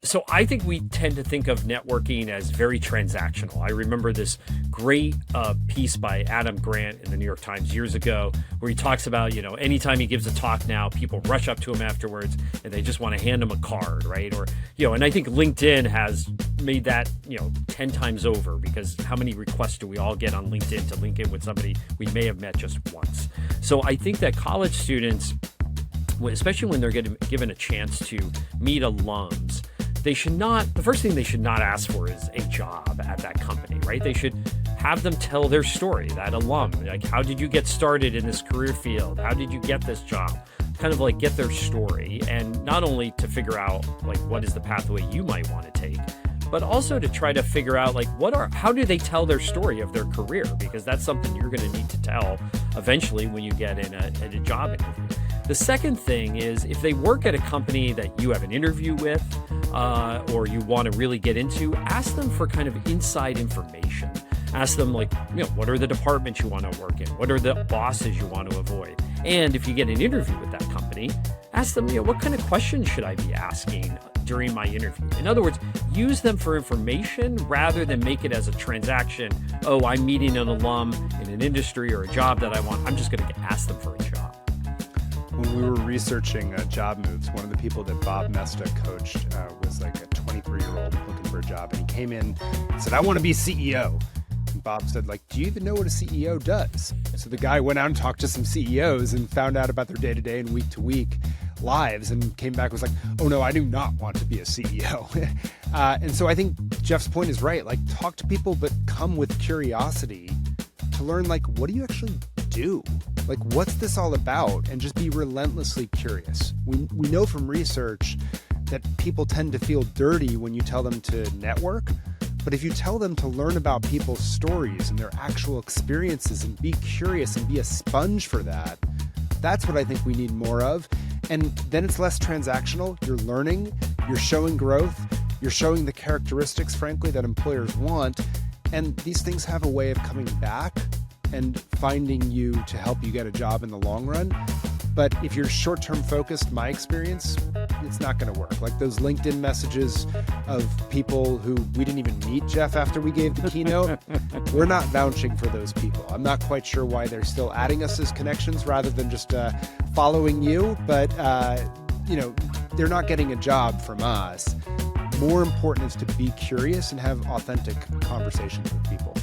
So I think we tend to think of networking as very transactional. I remember this great piece by Adam Grant in the New York Times years ago, where he talks about, anytime he gives a talk now, people rush up to him afterwards and they just want to hand him a card, right? Or, and I think LinkedIn has made that, 10 times over, because how many requests do we all get on LinkedIn to link in with somebody we may have met just once? So I think that college students, especially when they're given a chance to meet alums, the first thing they should not ask for is a job at that company, right? They should have them tell their story, that alum. Like, how did you get started in this career field? How did you get this job? Kind of like get their story, and not only to figure out like what is the pathway you might want to take, but also to try to figure out like how do they tell their story of their career? Because that's something you're going to need to tell eventually when you get in a job interview. The second thing is, if they work at a company that you have an interview with, or you want to really get into, ask them for kind of inside information. Ask them what are the departments you want to work in? What are the bosses you want to avoid? And if you get an interview with that company, ask them, what kind of questions should I be asking during my interview? In other words, use them for information rather than make it as a transaction. Oh, I'm meeting an alum in an industry or a job that I want. I'm just going to ask them for a job. When we were researching job moves, one of the people that Bob Mesta coached was like a 23-year-old looking for a job. And he came in and said, I want to be CEO. And Bob said, do you even know what a CEO does? So the guy went out and talked to some CEOs and found out about their day-to-day and week-to-week lives and came back and was like, oh no, I do not want to be a CEO. And so I think Jeff's point is right. Talk to people, but come with curiosity to learn, what do you actually do? What's this all about? And just be relentlessly curious. We know from research that people tend to feel dirty when you tell them to network. But if you tell them to learn about people's stories and their actual experiences and be curious and be a sponge for that, that's what I think we need more of. And then it's less transactional. You're learning, you're showing growth, you're showing the characteristics, frankly, that employers want. And these things have a way of coming back and finding you to help you get a job in the long run. But if you're short-term focused, my experience, it's not going to work. Those LinkedIn messages of people who we didn't even meet, Jeff, after we gave the keynote, we're not vouching for those people. I'm not quite sure why they're still adding us as connections rather than just following you. But, they're not getting a job from us. More important is to be curious and have authentic conversations with people.